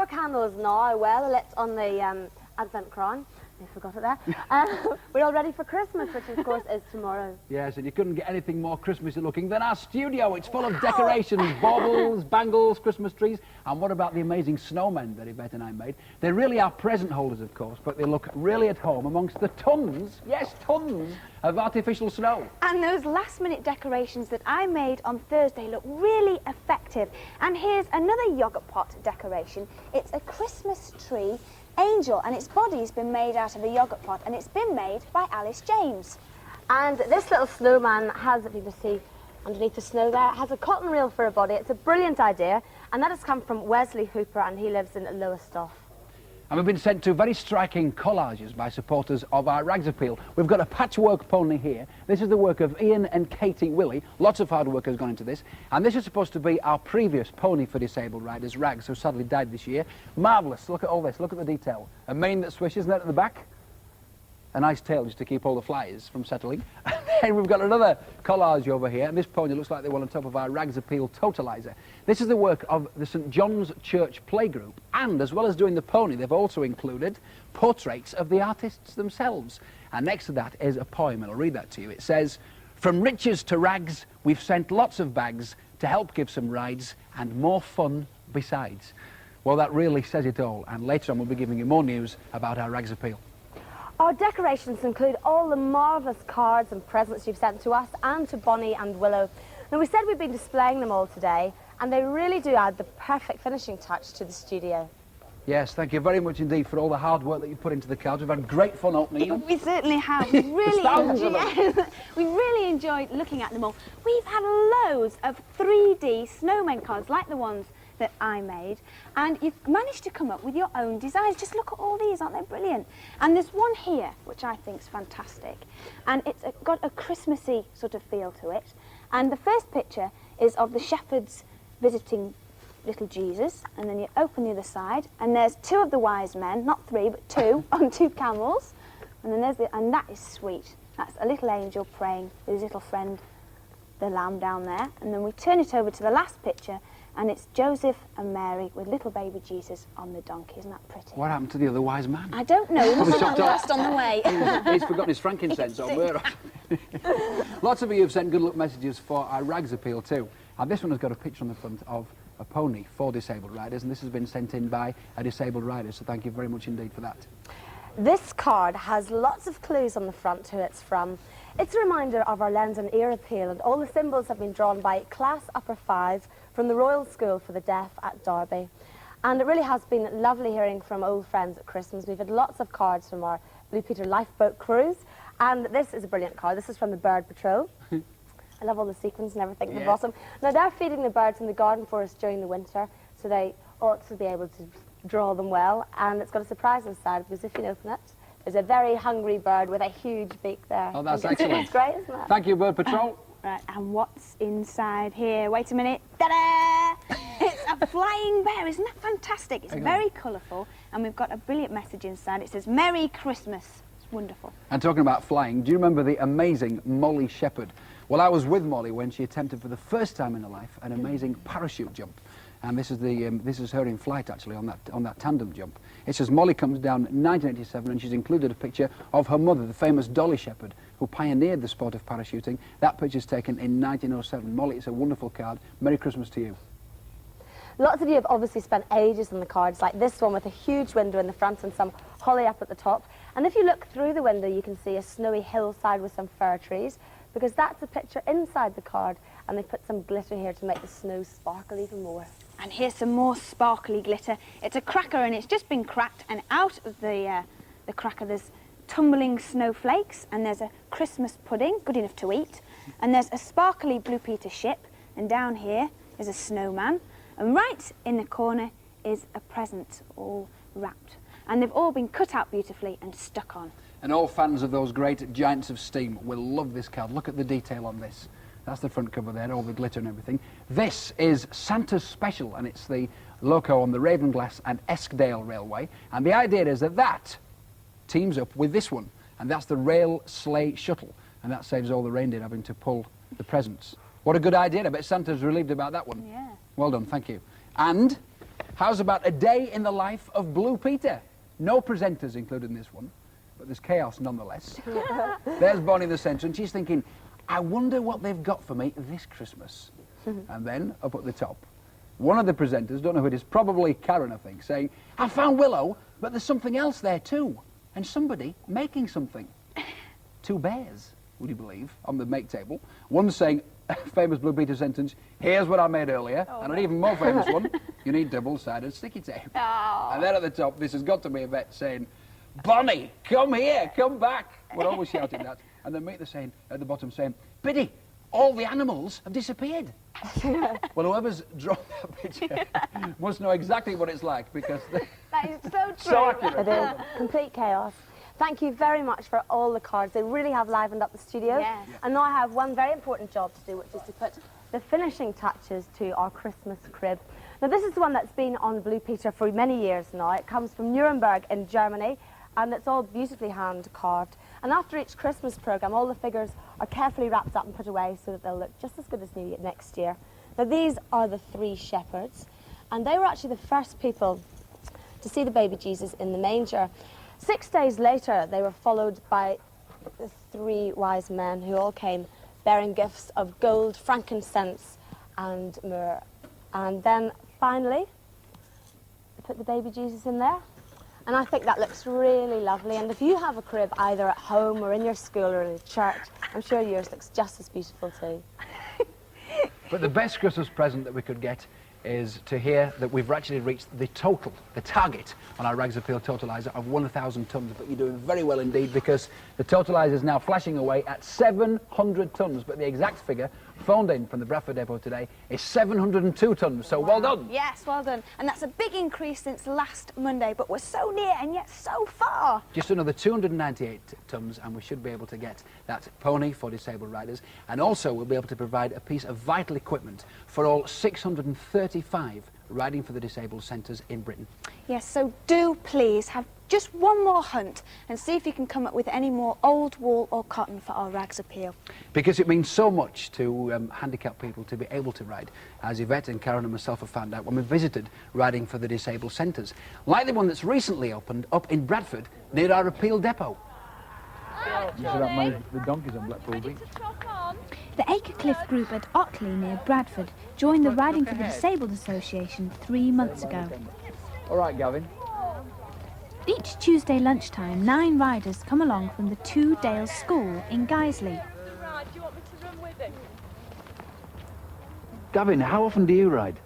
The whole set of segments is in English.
candles now, well lit on the Advent crown. I forgot it there. We're all ready for Christmas, which of course is tomorrow. Yes, and you couldn't get anything more Christmassy looking than our studio. It's full of decorations, baubles, bangles, Christmas trees. And what about the amazing snowmen that Yvette and I made? They really are present holders, of course, but they look really at home amongst the tons, yes, tons, of artificial snow. And those last-minute decorations that I made on Thursday look really effective. And here's another yoghurt pot decoration. It's a Christmas tree angel, and its body's been made out of a yoghurt pot, and it's been made by Alice James. And this little snowman has, if you can see underneath the snow there, has a cotton reel for a body. It's a brilliant idea, and that has come from Wesley Hooper, and he lives in Lowestoft. And we've been sent to very striking collages by supporters of our Rags Appeal. We've got a patchwork pony here. This is the work of Ian and Katie Willey. Lots of hard work has gone into this. And this is supposed to be our previous pony for disabled riders, Rags, who sadly died this year. Marvellous. Look at all this. Look at the detail. A mane that swishes, isn't that at the back? A nice tail just to keep all the flies from settling. And we've got another collage over here, and this pony looks like the one on top of our Rags Appeal totalizer. This is the work of the St John's Church Playgroup, and as well as doing the pony, they've also included portraits of the artists themselves. And next to that is a poem, and I'll read that to you. It says, "From riches to rags, we've sent lots of bags to help give some rides and more fun besides." Well, that really says it all, and later on we'll be giving you more news about our Rags Appeal. Our decorations include all the marvellous cards and presents you've sent to us and to Bonnie and Willow. Now, we said we've been displaying them all today, and they really do add the perfect finishing touch to the studio. Yes, thank you very much indeed for all the hard work that you put into the cards. We've had great fun opening them. We certainly have. We really enjoyed looking at them all. We've had loads of 3D snowmen cards like the ones that I made, and you've managed to come up with your own designs. Just look at all these, aren't they brilliant? And there's one here which I think is fantastic, and it's got a Christmassy sort of feel to it. And the first picture is of the shepherds visiting little Jesus, and then you open the other side and there's two of the wise men, not three but two, on two camels, and then and that is sweet. That's a little angel praying with his little friend the lamb down there. And then we turn it over to the last picture, and it's Joseph and Mary with little baby Jesus on the donkey. Isn't that pretty? What happened to the other wise man? I don't know. He must have got lost on the way. He's forgotten his frankincense or myrrh. Lots of you have sent good luck messages for our Rags Appeal too. And this one has got a picture on the front of a pony for disabled riders, and this has been sent in by a disabled rider, so thank you very much indeed for that. This card has lots of clues on the front who it's from. It's a reminder of our Lens and Ear Appeal, and all the symbols have been drawn by Class Upper 5 from the Royal School for the Deaf at Derby. And it really has been lovely hearing from old friends at Christmas. We've had lots of cards from our Blue Peter lifeboat cruise, and this is a brilliant card. This is from the Bird Patrol. I love all the sequins and everything at the bottom. Now, they're feeding the birds in the garden forest during the winter, so they ought to be able to draw them well. And it's got a surprise inside, because if you open it, there's a very hungry bird with a huge beak there. Oh, that's excellent. It's great, isn't it? Thank you, Bird Patrol. Right, and what's inside here? Wait a minute. Ta-da! It's a flying bear. Isn't that fantastic? It's very colourful, and we've got a brilliant message inside. It says, "Merry Christmas." It's wonderful. And talking about flying, do you remember the amazing Molly Shepherd? Well, I was with Molly when she attempted for the first time in her life an amazing parachute jump. And this is her in flight, actually, on that tandem jump. It says Molly comes down in 1987, and she's included a picture of her mother, the famous Dolly Shepherd, who pioneered the sport of parachuting. That picture's taken in 1907. Molly, it's a wonderful card. Merry Christmas to you. Lots of you have obviously spent ages on the cards, like this one with a huge window in the front and some holly up at the top. And if you look through the window, you can see a snowy hillside with some fir trees, because that's a picture inside the card, and they put some glitter here to make the snow sparkle even more. And here's some more sparkly glitter. It's a cracker, and it's just been cracked, and out of the cracker there's tumbling snowflakes, and there's a Christmas pudding, good enough to eat, and there's a sparkly Blue Peter ship, and down here is a snowman, and right in the corner is a present all wrapped. And they've all been cut out beautifully and stuck on. And all fans of those great giants of steam will love this card. Look at the detail on this. That's the front cover there, all the glitter and everything. This is Santa's Special, and it's the loco on the Ravenglass and Eskdale Railway. And the idea is that that teams up with this one, and that's the Rail Sleigh Shuttle. And that saves all the reindeer having to pull the presents. What a good idea. I bet Santa's relieved about that one. Yeah. Well done, thank you. And How's about a day in the life of Blue Peter? No presenters included in this one, but there's chaos nonetheless. There's Bonnie in the centre, and she's thinking, I wonder what they've got for me this Christmas. And then, up at the top, one of the presenters, don't know who it is, probably Karen, I think, saying, I found Willow, but there's something else there too. And somebody making something. Two bears, would you believe, on the make table. One saying, famous Blue Peter sentence, here's what I made earlier, and an even more famous one, you need double-sided sticky tape. Oh. And then at the top, this has got to be a vet saying, Bonnie, come here, come back. We're always shouting that. And then Meet the saying, at the bottom saying, Biddy, all the animals have disappeared. Well, whoever's drawn that picture must know exactly what it's like, because That is so true. so accurate. It is complete chaos. Thank you very much for all the cards. They really have livened up the studio. Yes. And now I have one very important job to do, which is to put the finishing touches to our Christmas crib. Now, this is the one that's been on Blue Peter for many years now. It comes from Nuremberg in Germany, and it's all beautifully hand carved. And after each Christmas programme, all the figures are carefully wrapped up and put away so that they'll look just as good as new next year. Now, these are the three shepherds, and they were actually the first people to see the baby Jesus in the manger. 6 days later, they were followed by the three wise men who all came bearing gifts of gold, frankincense, and myrrh. And then finally, they put the baby Jesus in there. And I think that looks really lovely. And if you have a crib either at home or in your school or in a church, I'm sure yours looks just as beautiful too. But the best Christmas present that we could get is to hear that we've actually reached the target on our Rags Appeal totalizer of 1,000 tonnes. But you're doing very well indeed, because the totalizer is now flashing away at 700 tonnes. But the exact figure phoned in from the Bradford depot today is 702 tonnes. So well done. Yes, well done. And that's a big increase since last Monday, but we're so near and yet so far. Just another 298 tonnes, and we should be able to get that pony for disabled riders. And also we'll be able to provide a piece of vital equipment for all 635 riding for the disabled centres in Britain. Yes, so do please have just one more hunt and see if you can come up with any more old wool or cotton for our Rags Appeal. Because it means so much to handicapped people to be able to ride, as Yvette and Karen and myself have found out when we visited riding for the disabled centres, like the one that's recently opened up in Bradford near our Appeal depot. The donkeys on Blackpool Beach. The Acrecliff group at Otley near Bradford joined the Riding for the Disabled Association 3 months ago. All right, Gavin. Each Tuesday lunchtime, 9 riders come along from the Two Dales School in Guiseley. Gavin, how often do you ride?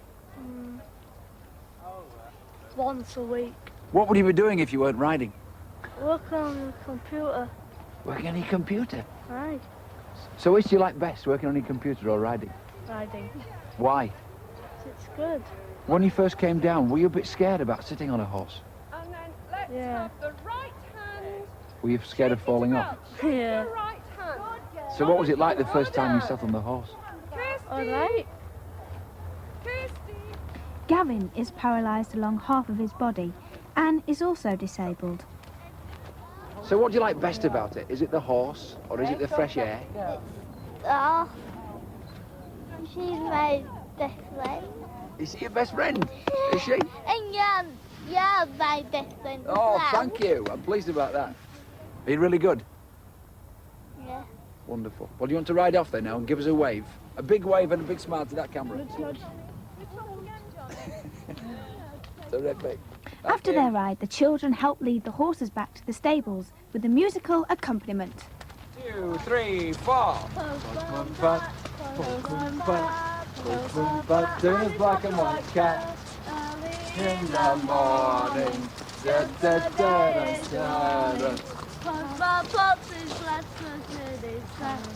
Once a week. What would you be doing if you weren't riding? Working on the computer. Working on your computer. Right. So which do you like best, working on your computer or riding? Riding. Why? It's good. When you first came down, were you a bit scared about sitting on a horse? And then let's Yeah. have the right hand. Were you scared of falling off? Yeah. The right hand. So what was it like the first time you sat on the horse? Kirsty. Alright. Kirsty. Gavin is paralysed along half of his body and is also disabled. So what do you like best about it? Is it the horse or is it the fresh air? Oh. She's my best friend. Is she your best friend? Is she? And you're my best friend. as Oh, well. thank you. I'm pleased about that. Are you really good? Yeah. Wonderful. Well, do you want to ride off then now and give us a wave? A big wave and a big smile to that camera. Terrific. After their ride, the children help lead the horses back to the stables with a musical accompaniment. 2, 3, 4. Soon as black and white cat in the morning. Da, da, da, da, da.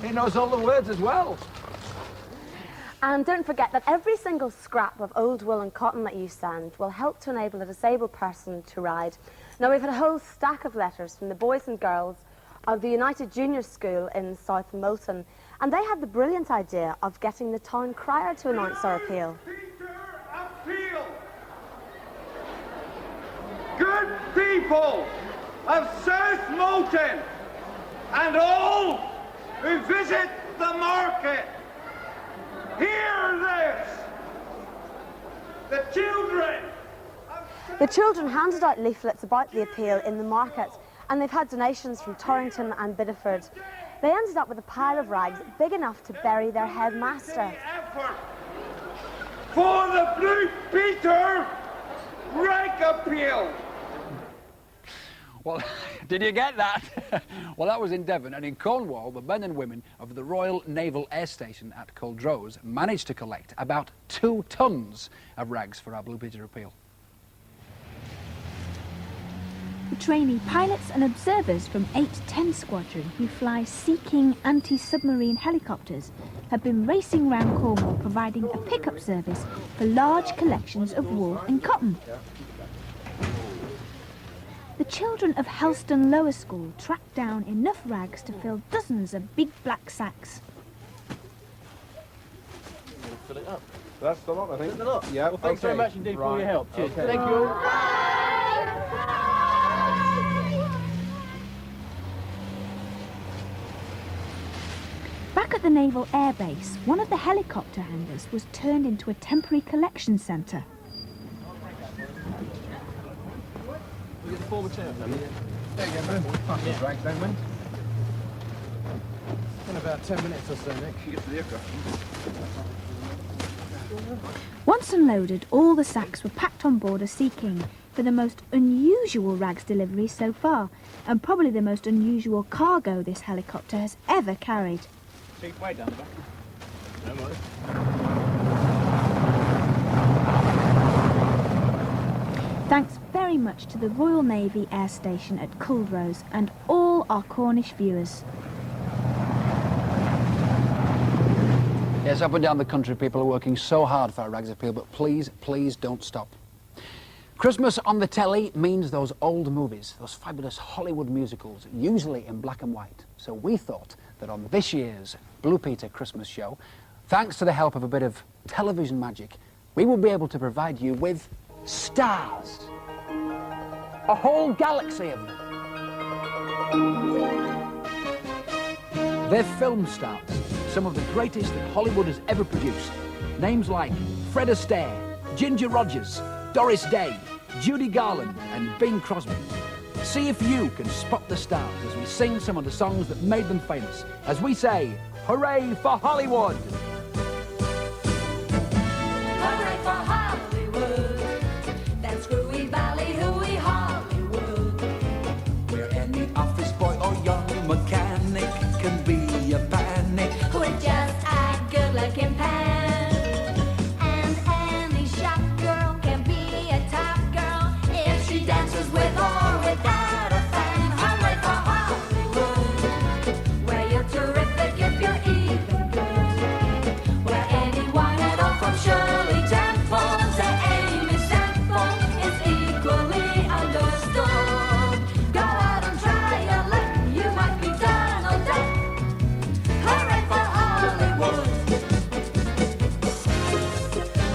He knows all the words as well. And don't forget that every single scrap of old wool and cotton that you send will help to enable a disabled person to ride. Now, we've had a whole stack of letters from the boys and girls of the United Junior School in South Molton, and they had the brilliant idea of getting the town crier to announce our appeal. Peter Appeal! Good people of South Molton and all who visit the market, hear this! The children The children handed out leaflets about the appeal in the market, and they've had donations from Torrington and Biddeford. They ended up with a pile of rags big enough to bury their headmaster. Effort for the Blue Peter Rag Appeal. Well, did you get that? Well, that was in Devon, and in Cornwall, the men and women of the Royal Naval Air Station at Culdrose managed to collect about 2 tons of rags for our Blue Peter appeal. The trainee pilots and observers from 810 Squadron, who fly Sea King anti-submarine helicopters, have been racing round Cornwall providing a pickup service for large collections of wool and cotton. The children of Helston Lower School tracked down enough rags to fill dozens of big black sacks. Fill it up. That's the lot, I think. That's the lot. Yeah. Well, thanks very much indeed for all your help. Cheers. Okay. Thank you. Back at the Naval Air Base, one of the helicopter hangars was turned into a temporary collection centre. We get the forward chair. There you go, man. Pass the rags then, man. In about 10 minutes or so, Nick. You get to the aircraft. Once unloaded, all the sacks were packed on board a Sea King for the most unusual rags delivery so far, and probably the most unusual cargo this helicopter has ever carried. Seat way down the back. No worries. Thanks very much to the Royal Navy Air Station at Culdrose and all our Cornish viewers. Yes, up and down the country, people are working so hard for our rags appeal, but please, please don't stop. Christmas on the telly means those old movies, those fabulous Hollywood musicals, usually in black and white. So we thought that on this year's Blue Peter Christmas show, thanks to the help of a bit of television magic, we will be able to provide you with stars. A whole galaxy of them. They're film stars, some of the greatest that Hollywood has ever produced. Names like Fred Astaire, Ginger Rogers, Doris Day, Judy Garland and Bing Crosby. See if you can spot the stars as we sing some of the songs that made them famous, as we say, hooray for Hollywood! Hooray for Hollywood, that's screwy ballyhooey Hollywood, where any office boy or young mechanic can be a panic with just a good-looking pen. And any shop girl can be a top girl if she dances with or without a fan. Hooray for Hollywood, where you're terrific if you're even good, where anyone at all from Shirley Temple to Amy Semple is equally understood. Go out and try your luck, you might be Donald Duck. Hooray for Hollywood,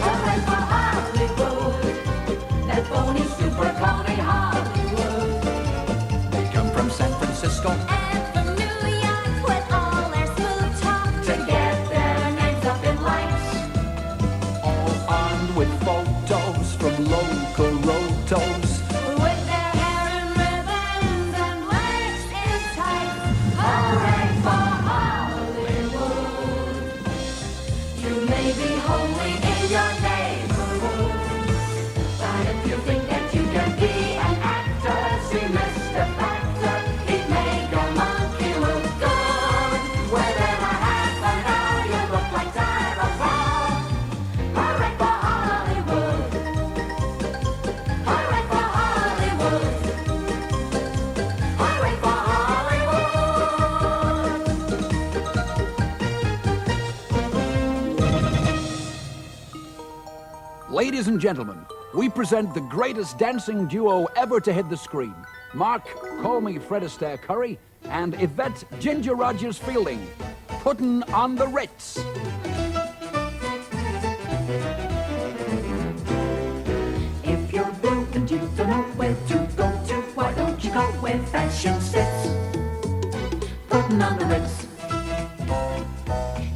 hooray for Hollywood, that phony super phony Hollywood. They come from San Francisco And from New York with all their smooth talk to get their names up in lights. all armed with photos from local rotos. With their hair in ribbons and legs in tights. Hooray for Hollywood. You may be homely in your neighborhood, but if you think that you can be an actor, see Mr. Factor, he'd make a monkey look good. Within a half an hour, you look like Tara Brown. Hooray for Hollywood. Hooray for Hollywood. Hooray for Hollywood. Ladies and gentlemen, we present the greatest dancing duo ever to hit the screen. Mark, call me Fred Astaire Curry, and Yvette Ginger Rogers Fielding, puttin' on the Ritz. If you're broke and you don't know where to go to, why don't you go where fashion sits? Putting on the Ritz.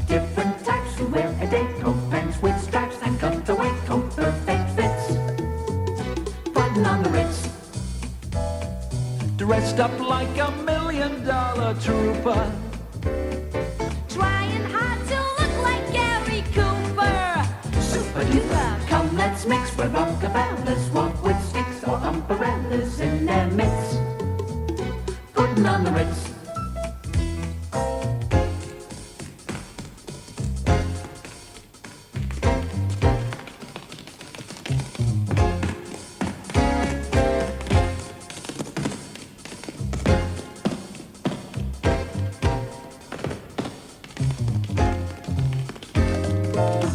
Different types who wear a day coat, pants with stripes and cutaway coat, perfect fits. For like $1 million trooper. Trying hard to look like Gary Cooper. Super duper, come let's mix where Rockabellers walk with sticks or umbrellas in their midst. Putting on the Ritz.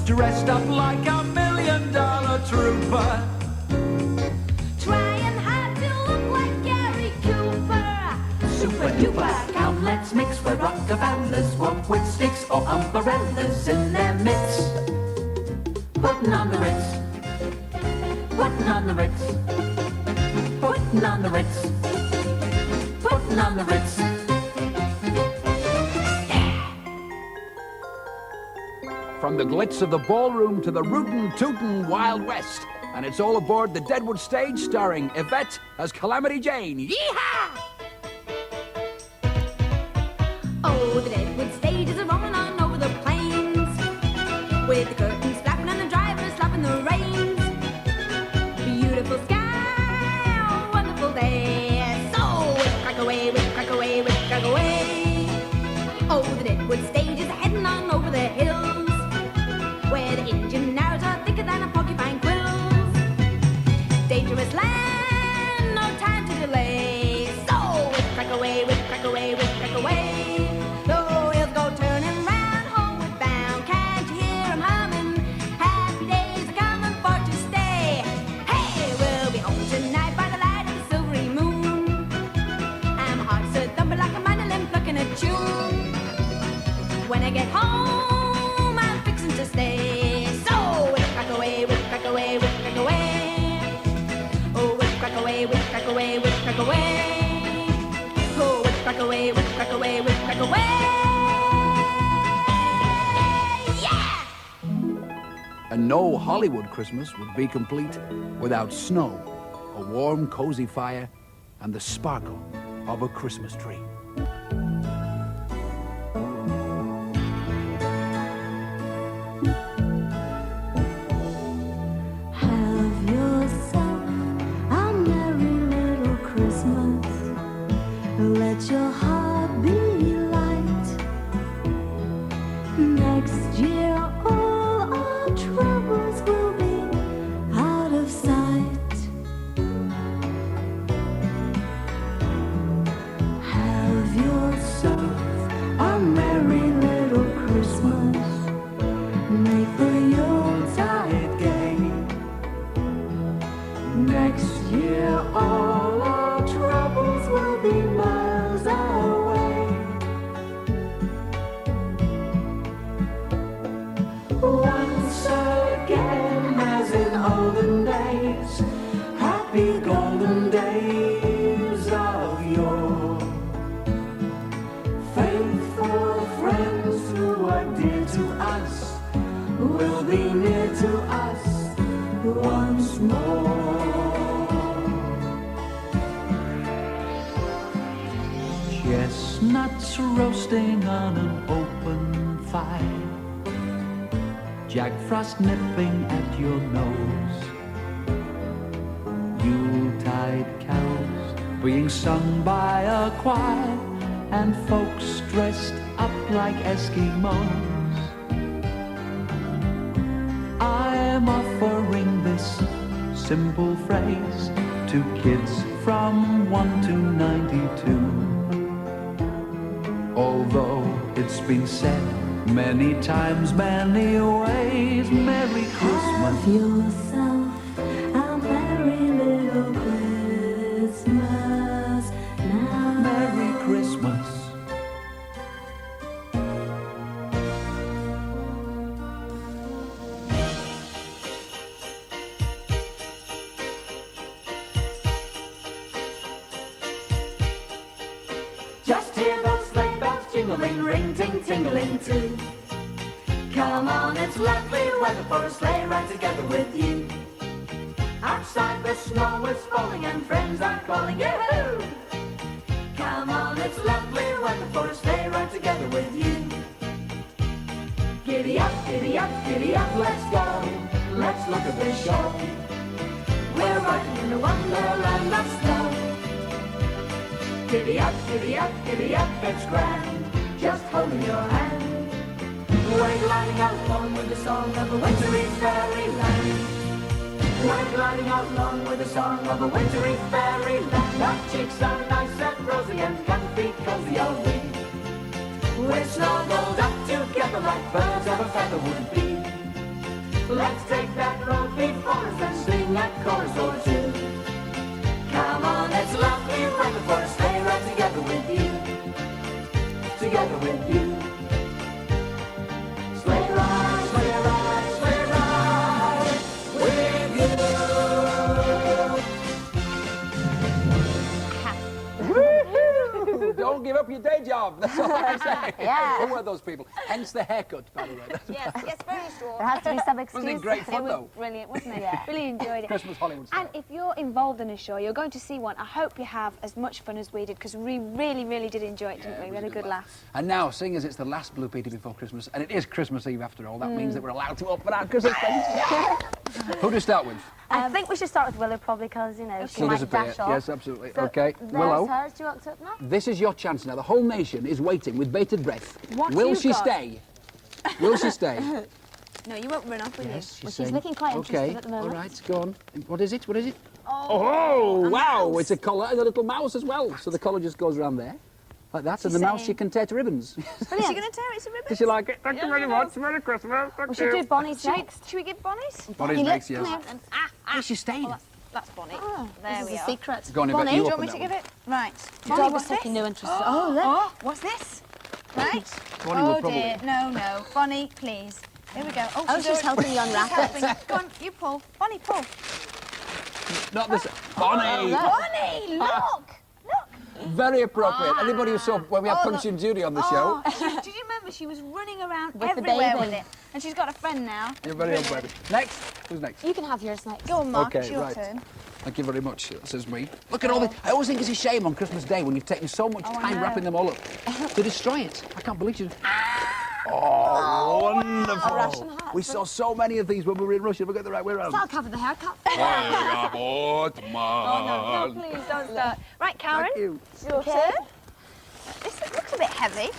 Dressed up like $1 million trooper. Trying hard to look like Gary Cooper. Super duper, come let's mix where Rockabellers walk with sticks or umbrellas in their midst. Putting on the Ritz. Putting on the Ritz. Putting on the Ritz. Putting on the Ritz. From the glitz of the ballroom to the rootin' tootin' Wild West. And it's all aboard the Deadwood stage starring Yvette as Calamity Jane. Yeehaw! Oh, the Deadwood stage is a-rolling on over the plains, with the curtains flapping and the driver slapping the reins. Beautiful sky, a wonderful day. So whip-crack away, whip-crack away, whip-crack away. Oh, the Deadwood stage is heading on over the hills, where the engine arrows are thicker than a porcupine quills. Dangerous land, no time to delay. So whip-crack away, whip-crack away, whip-crack away. The wheels go turning round, homeward bound. Can't you hear 'em humming? Happy days are coming for to stay. Hey, we'll be home tonight by the light of the silvery moon. And my heart's a thumping like a mandolin plucking a tune. When I get home, I'm fixing to stay. So whip-crack away, whip-crack away, whip-crack away. Oh, whip-crack away, whip-crack away, whip-crack away. Oh, whip-crack away, whip-crack away, whip-crack away. Yeah! And no Hollywood Christmas would be complete without snow, a warm, cozy fire, and the sparkle of a Christmas tree. Have yourself a merry little Christmas. Let your heart be light. Next year all our troubles will be out of sight. Have yourself a merry little Christmas. Make the Yuletide gay. Next year all our troubles will be miles away. Once again, as in olden days, happy golden days of yore. Faithful friends who are dear to us will be near to us once more. Chestnuts roasting on an open fire, Jack Frost nipping at your nose, Yuletide carols being sung by a choir, and folks dressed up like Eskimos. I'm offering this simple phrase to kids from 1 to 92. Although it's been said many times, many ways, Merry Christmas. Have yourself a merry little Christmas now. Merry Christmas. Just hear those sleigh bells jingling, ring, ting, tingling too. Come on, it's lovely weather for a sleigh ride together with you. Outside the snow is falling and friends are calling, yoo-hoo! Come on, it's lovely weather for a sleigh ride together with you. Giddy up, giddy up, giddy up, let's go. Let's look at this show. We're riding in a wonderland of snow. Giddy up, giddy up, giddy up, it's grand. Just holding your hand. We're gliding along with the song of a wintry fairyland. We're gliding along with the song of a wintry fairyland. Our cheeks are nice and rosy and comfy, cozy are we. We're snuggled up together like birds of a feather would be. Let's take that road before us and sing a chorus or two. Come on, it's lovely weather for a sleigh ride together with you. Together with you. Sleigh ride, sleigh ride, sleigh ride with you. Don't give up your day job. That's all I can say. Yeah. Who are those people? Hence the haircut, by the way. Yes, yes, very short. There has to be some excuse. Wasn't it great fun, It was though? brilliant, wasn't it? Yeah. Really enjoyed it. Christmas Hollywood style. And if you're involved in a show, you're going to see one. I hope you have as much fun as we did, because we really, really did enjoy it, didn't we? We had a good laugh. And now, seeing as it's the last Blue Peter before Christmas, and it is Christmas Eve after all, that means that we're allowed to open our Christmas presents. Who to start with? I think we should start with Willow, probably, because, you know, she She'll might disappear. dash off. Yes, absolutely. So Okay, there's Willow. hers. Do you want to open that? This is your chance now. The whole nation is waiting with bated breath. What Will you she got? stay? Will she stay? No, you won't run off, will Yes, Well, she's saying- looking quite interested okay. at the moment. All right, go on. What is it? What is it? Oh, wow! It's a collar and a little mouse as well. So the collar just goes around there, like that, and the mouse you can tear to ribbons. you? Is she going to tear it to ribbons? Does she like it? Thank you very much. Merry Christmas. Thank We should do Bonnie's next. Should we give Bonnie's? Bonnie's next, yes. Ah, She's staying. that's Bonnie. This There is we a are. secret. Go on, Yvette, Bonnie, you do you open want me that to give one. it? Right. Bonnie what's was this? taking no interest. Oh, look. Oh, what's this? Right. Bonnie will Oh probably- dear, no. Bonnie, please. Here we go. Oh, she's helping you unwrap She's it. helping. Go on, you pull. Bonnie, pull. Not this. Bonnie. Bonnie, look! Very appropriate. Anybody who saw when we had Oh, Punch look. and Judy on the show? Did you remember she was running around With the everywhere baby. with it? And she's got a friend now. You're very old, baby. Next. Who's next? You can have yours next. Go on, Mark, Okay, it's your right. turn. Thank you very much. That says me. Look at all this. I always think it's a shame on Christmas Day when you've taken so much I time know. wrapping them all up to destroy it. I can't believe you. Oh, wonderful. Russian hat. We saw so many of these when we were in Russia. We got the right way around. That'll cover the haircut. Oh, no, please don't start. Right, Karen, Thank you. it's your turn. This looks a bit heavy.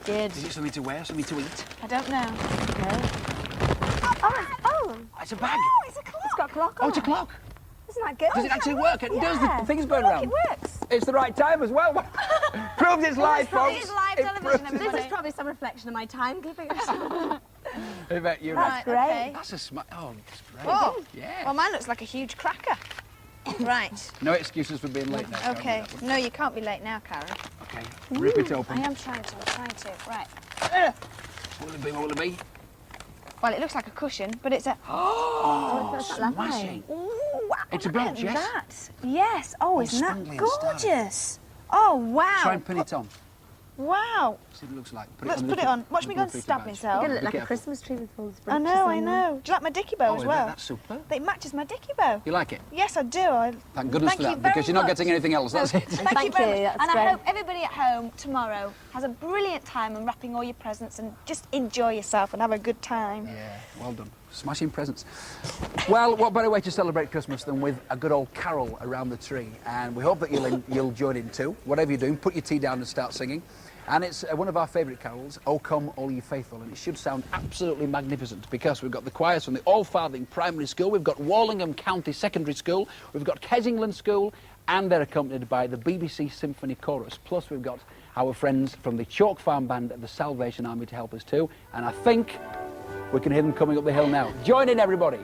Good. Is it something to wear? Something to eat? I don't know. Oh, It's a bag. Oh, it's a clock. it's got a clock Oh, on it's a it. clock. Isn't that good? Does it actually work? It does. Yeah. The thing's going Look, around. it works. It's the right time as well. Proves it's live, folks. It is live It television, proves everybody. This is probably some reflection of my timekeeping. I bet you. Right, great. okay. That's a smart. Oh, that's great. Oh, Yeah. well, mine looks like a huge cracker. Right, No excuses for being late now. Karen, okay. with that one. No, you can't be late now, Karen. Okay. Rip it I open. am trying to, Right. Will it be? Will it be? Well, it looks like a cushion, but it's a... Oh, it's not lovely. smashing. Ooh, wow, It's a look brooch, at yes? that. Yes. Oh, isn't that spangly and starry. gorgeous? Oh, wow. Try and pin it on. Wow. See what it looks like. Let's the put it little- on. Watch me the go and Blue Peter stab badge. myself. Gonna look Be like a careful. Christmas tree with all these I branches know, I on know. Do you like my dicky bow Oh, as I bet well? that's super. It matches my dicky bow. You like it? Yes, I do. Thank goodness Thank for you that, very because you're not much. getting anything else. That's it. Thank you very much. that's And great. I hope everybody at home tomorrow has a brilliant time unwrapping all your presents and just enjoy yourself and have a good time. Yeah, well done. Smashing presents. Well, what better way to celebrate Christmas than with a good old carol around the tree? And we hope that you'll join in too. Whatever you're doing, put your tea down and start singing. And it's one of our favourite carols, O Come All Ye Faithful, and it should sound absolutely magnificent because we've got the choirs from the All Farthing Primary School, we've got Wallingham County Secondary School, we've got Kesingland School, and they're accompanied by the BBC Symphony Chorus. Plus we've got our friends from the Chalk Farm Band of the Salvation Army to help us too. And I think we can hear them coming up the hill now. Join in, everybody.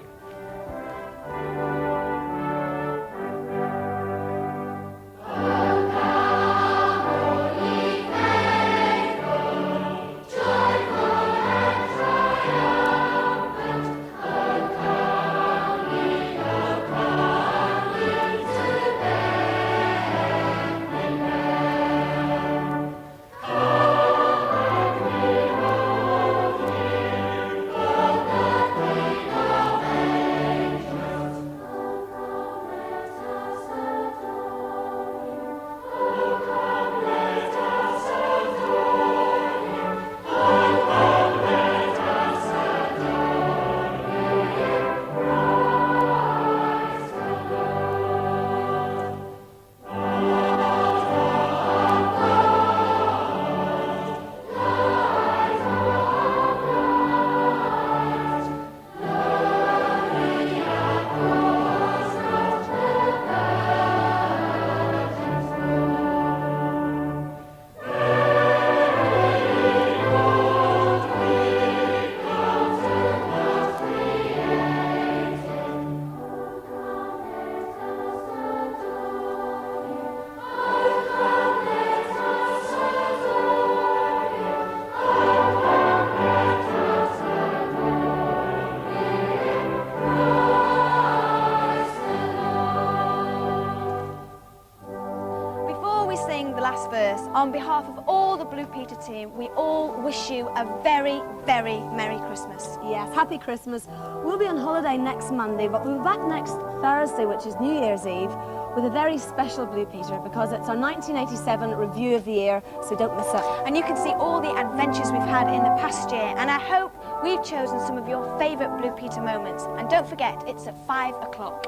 On behalf of all the Blue Peter team, we all wish you a very, very Merry Christmas. Yes, happy Christmas. We'll be on holiday next Monday, but we'll be back next Thursday, which is New Year's Eve, with a very special Blue Peter because it's our 1987 review of the year, so don't miss it. And you can see all the adventures we've had in the past year, and I hope we've chosen some of your favourite Blue Peter moments. And don't forget, it's at 5 o'clock.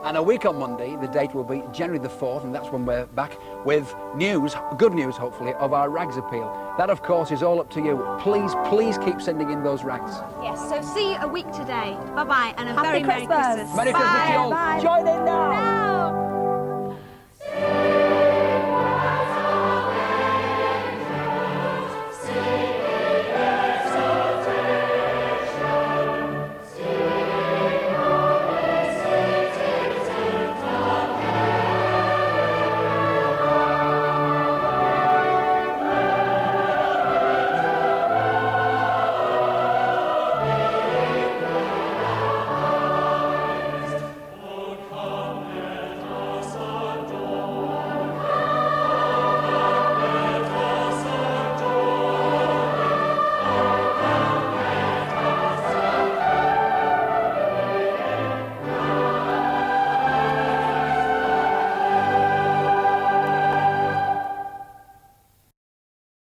And a week on Monday, the date will be January the 4th, and that's when we're back with news, good news hopefully, of our rags appeal. That of course is all up to you. Please, please keep sending in those rags. Yes, so see you a week today. Bye-bye, and a Happy very Merry Christmas. Christmas. Merry Christmas to you all. Bye. Join in now. Now.